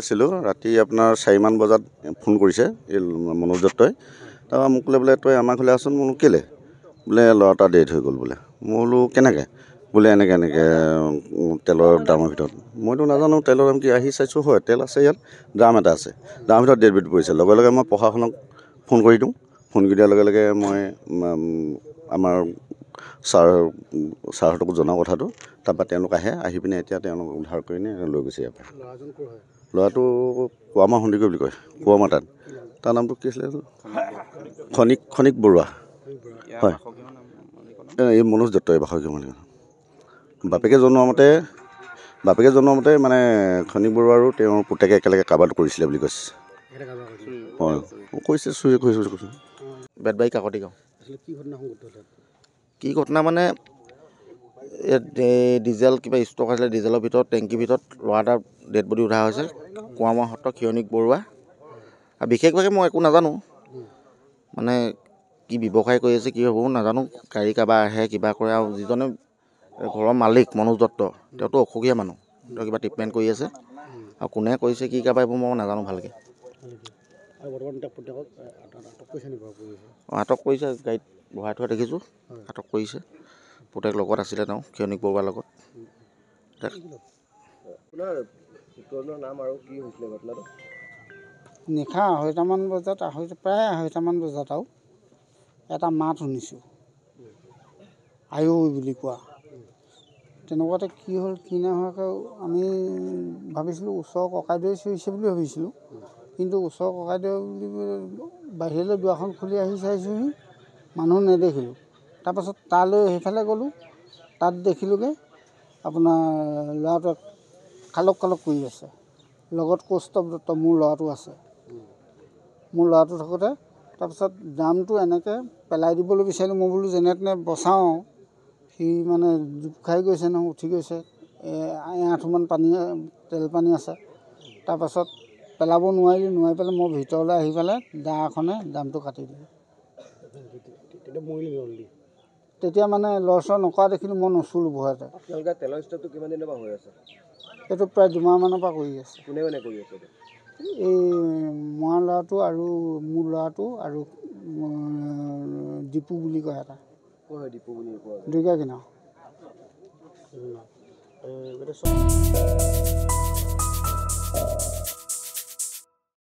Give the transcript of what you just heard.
আছিলোঁ ৰাতি আপোনাৰ 4মান বজাত ফোন কৰিছে এই মনোজ দত্তই। তাৰপৰা মোক ক'লে বোলে তই আমাৰ ঘৰলৈ আচোন। মই বোলো কেলৈ? বোলে ল'ৰা এটা ডেথ হৈ গ'ল বোলে। মই বোলো কেনেকৈ? বোলে এনেকৈ তেলৰ ড্ৰামৰ ভিতৰত। মইতো নাজানো তেলৰ দাম কি। আহি চাইছোঁ হয় তেল আছে, ইয়াত ড্ৰাম এটা আছে, ড্ৰামৰ ভিতৰত ডেড বডি পৰিছে। লগে লগে মই প্ৰশাসনক ফোন কৰি দিওঁ। ফোন কৰি দিয়াৰ লগে লগে মই আমাৰ ছাৰহঁতকো জনাওঁ কথাটো। তাৰপৰা তেওঁলোক আহি পিনে এতিয়া তেওঁলোক উদ্ধাৰ কৰি লৈ গৈছে ইয়াৰ পৰা। ল'ৰাটো কুৱামাৰ সন্দিকৈ বুলি কয়, কুৱামাৰ তাত। তাৰ নামটো কি আছিলে? খনিক বৰুৱা। হয়, এই মনোজ দত্ত এই বাসগৃহ মালিক। বাপেকে জনোৱা মতে মানে খনিক বৰুৱা আৰু তেওঁৰ পুতেকে একেলগে কাৰবাৰ কৰিছিলে বুলি কৈছে। হয়, কৈছে চুৰি কৈছে। বেতবাৰী কাকতি গাঁও। কি ঘটনা মানে ডিজেল কিবা ষ্টক আছিলে, ডিজেলৰ ভিতৰত টেংকিৰ ভিতৰত ল'ৰা এটা ডেড বডি উঠা হৈছে। কুৱামাৰ সত্ৰ খনিক বৰুৱা। আৰু বিশেষভাৱে মই একো নাজানো, মানে কি ব্যৱসায় কৰি আছে কি হ'ব নাজানো। গাড়ী কাৰোবাৰ আহে কিবা কৰে, আৰু যিজনে ঘৰৰ মালিক মনোজ দত্ত তেওঁতো অসুখীয়া মানুহ, তেওঁ কিবা ট্ৰিটমেণ্ট কৰি আছে। আৰু কোনে কৰিছে কি কাৰোবাৰ এইবোৰ মই নাজানো ভালকৈ। আটক কৰিছে, গাড়ীত ভৰাই থোৱা দেখিছোঁ। আটক কৰিছে, পুতেক লগত আছিলে তেওঁ খনিক বৰুৱাৰ লগত। নিশা আঢ়ৈটামান বজাত প্ৰায় আঢ়ৈটামান বজাত আৰু এটা মাত শুনিছোঁ, আয়ৈ বুলি কোৱা। তেনেকুৱাতে কি হ'ল কি নোহোৱাকৈ আমি ভাবিছিলোঁ ওচৰৰ ককাইদেউৱে চিঞৰিছে বুলি ভাবিছিলোঁ। কিন্তু ওচৰৰ ককাইদেউ বুলি বাহিৰলৈ দুৱাৰখন খুলি আহি চাইছোঁহি, মানুহ নেদেখিলোঁ। তাৰপাছত তালৈ সেইফালে গ'লোঁ, তাত দেখিলোঁগৈ আপোনাৰ ল'ৰাটোৱে কালক কৰি আছে। লগত কৌস্তৱ দত্ত মোৰ ল'ৰাটো আছে। মোৰ ল'ৰাটো থাকোঁতে তাৰপিছত ড্ৰামটো এনেকৈ পেলাই দিবলৈ বিচাৰিলোঁ। মই বোলো যেনে তেনে বচাওঁ, সি মানে জোপ খাই গৈছে নহয়, উঠি গৈছে। আঁঠুমান তেল পানী আছে। তাৰপাছত পেলাব নোৱাৰি পেলাই মই ভিতৰলৈ আহি পেলাই দা এখনে ড্ৰামটো কাটি দিলোঁ। তেতিয়া মানে লৰচৰ নকৰা দেখিলোঁ, মই নচুলোঁ ভয়তে। তেলৰ ষ্টকটো কিমান দিনৰ পৰা হৈ আছে? এইটো প্ৰায় 2 মাহমানৰ পৰা কৰি আছে। কোনে কৰি আছে? এই মৰা ল'ৰাটো আৰু মোৰ ল'ৰাটো আৰু দীপু বুলি কয় এটা। দীপু বুলি কোৱা দুইটা কিনাও।